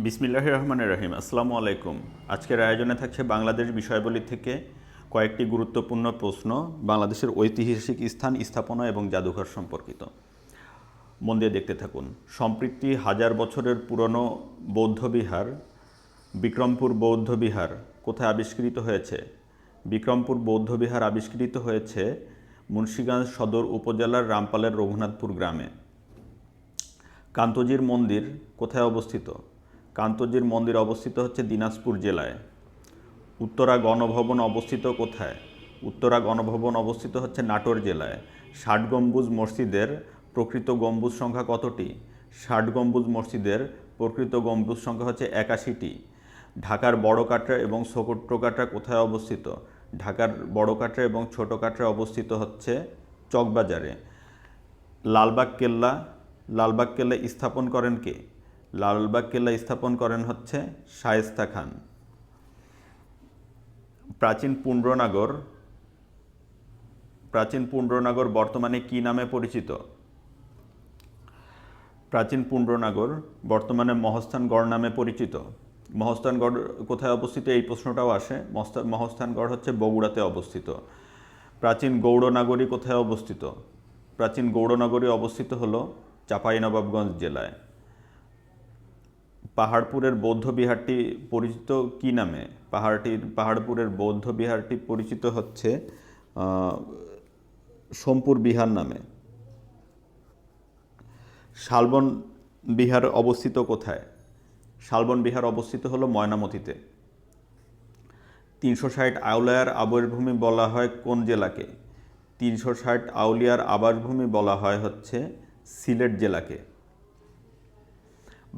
বিসমিল্লাহির রহমানির রহিম। আসসালামু আলাইকুম। আজকের আয়োজনে থাকছে বাংলাদেশ বিষয়াবলী থেকে কয়েকটি গুরুত্বপূর্ণ প্রশ্ন বাংলাদেশের ঐতিহাসিক স্থান, স্থাপনা এবং জাদুঘর সম্পর্কিত। মন দিয়ে দেখতে থাকুন। সম্প্রতি হাজার বছরের পুরনো বৌদ্ধবিহার বিক্রমপুর বৌদ্ধবিহার কোথায় আবিষ্কৃত হয়েছে? বিক্রমপুর বৌদ্ধবিহার আবিষ্কৃত হয়েছে মুন্সিগঞ্জ সদর উপজেলার রামপালের রঘুনাথপুর গ্রামে। কান্তজির মন্দির কোথায় অবস্থিত? কান্তজির মন্দির অবস্থিত হচ্ছে দিনাজপুর জেলায়। উত্তরা গণভবন অবস্থিত কোথায়? উত্তরা গণভবন অবস্থিত হচ্ছে নাটোর জেলায়। ৬০ গম্বুজ মসজিদের প্রকৃত গম্বুজ সংখ্যা কতটি? ৬০ গম্বুজ মসজিদের প্রকৃত গম্বুজ সংখ্যা হচ্ছে ৮১টি। ঢাকার বড় কাটরা এবং ছোট কাটরা কোথায় অবস্থিত? ঢাকার বড় কাটরা এবং ছোট কাটরা অবস্থিত হচ্ছে চকবাজারে। লালবাগ কেল্লা লালবাগ কেল্লা স্থাপন করেন কে? লালবাগ কেল্লা স্থাপন করেন হচ্ছে শায়েস্তা খান। প্রাচীন পুণ্ড্রনগর বর্তমানে কি নামে পরিচিত? প্রাচীন পুণ্ড্রনগর বর্তমানে মহস্থানগড় নামে পরিচিত। মহস্থানগড় কোথায় অবস্থিত এই প্রশ্নটাও আসে। মহস্থানগড় হচ্ছে বগুড়াতে অবস্থিত। প্রাচীন গৌড়নগরী কোথায় অবস্থিত? প্রাচীন গৌড়নগরী অবস্থিত হলো চাঁপাইনবাবগঞ্জ জেলায়। পাহাড়পুরের বৌদ্ধ বিহারটি পরিচিত কি নামে? পাহাড়পুরের বৌদ্ধ বিহারটি পরিচিত হচ্ছে সোমপুর বিহার নামে। শালবন বিহার অবস্থিত কোথায়? শালবন বিহার অবস্থিত হলো ময়নামতিতে। ৩৬০ আউলিয়ার আবাসভূমি বলা হয় কোন জেলাকে? ৩৬০ আউলিয়ার আবাসভূমি বলা হয় হচ্ছে সিলেট জেলাকে।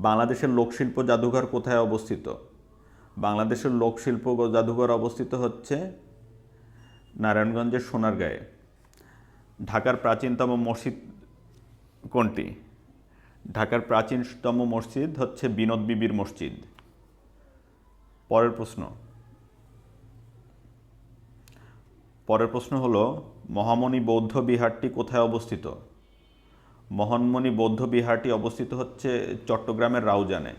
বাংলাদেশের লোকশিল্প জাদুঘর কোথায় অবস্থিত? বাংলাদেশের লোকশিল্প জাদুঘর অবস্থিত হচ্ছে নারায়ণগঞ্জের সোনারগাঁয়ে। ঢাকার প্রাচীনতম মসজিদ কোনটি? ঢাকার প্রাচীনতম মসজিদ হচ্ছে বিনোদ বিবির মসজিদ। পরের প্রশ্ন হলো মহামণি বৌদ্ধ বিহারটি কোথায় অবস্থিত? মহামণি বৌদ্ধ বিহারটি অবস্থিত হচ্ছে চট্টগ্রামের রাউজানে।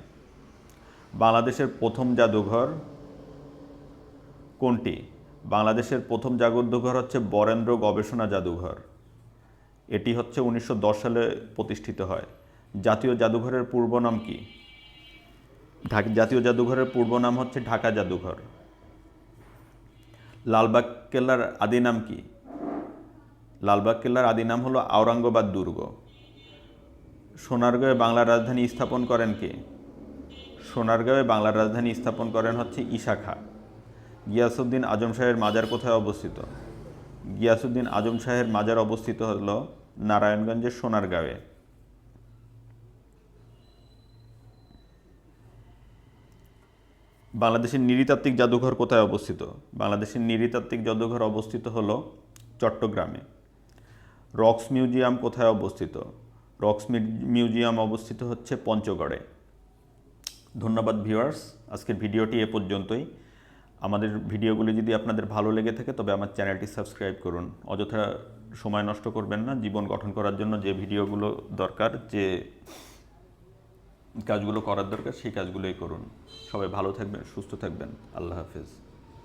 বাংলাদেশের প্রথম জাদুঘর কোনটি? বাংলাদেশের প্রথম জাদুঘর হচ্ছে বরেন্দ্র গবেষণা জাদুঘর। এটি হচ্ছে 1910 সালে প্রতিষ্ঠিত হয়। জাতীয় জাদুঘরের পূর্ব নাম কি? জাতীয় জাদুঘরের পূর্ব নাম হচ্ছে ঢাকা জাদুঘর। লালবাগ কেল্লার আদি নাম কি? লালবাগ কেল্লার আদি নাম হলো আওরঙ্গাবাদ দুর্গ। সোনারগাঁয়ে বাংলার রাজধানী স্থাপন করেন কে? সোনারগাঁয়ে বাংলার রাজধানী স্থাপন করেন হচ্ছে ঈশা খাঁ। গিয়াসউদ্দিন আজম শাহের মাজার কোথায় অবস্থিত? গিয়াসউদ্দিন আজম শাহের মাজার অবস্থিত হল নারায়ণগঞ্জের সোনারগাঁয়ে। বাংলাদেশের নৃতাত্ত্বিক জাদুঘর কোথায় অবস্থিত? বাংলাদেশের নৃতাত্ত্বিক জাদুঘর অবস্থিত হল চট্টগ্রামে। রক্স মিউজিয়াম কোথায় অবস্থিত? রক্স মিউজিয়াম অবস্থিত হচ্ছে পঞ্চগড়ে। ধন্যবাদ ভিউয়ার্স, আজকের ভিডিওটি এ পর্যন্তই। আমাদের ভিডিওগুলি যদি আপনাদের ভালো লেগে থাকে তবে আমার চ্যানেলটি সাবস্ক্রাইব করুন। অযথা সময় নষ্ট করবেন না। জীবন গঠন করার জন্য যে ভিডিওগুলো দরকার, যে কাজগুলো করার দরকার সেই কাজগুলোই করুন। সবাই ভালো থাকবেন, সুস্থ থাকবেন। আল্লাহ হাফেজ।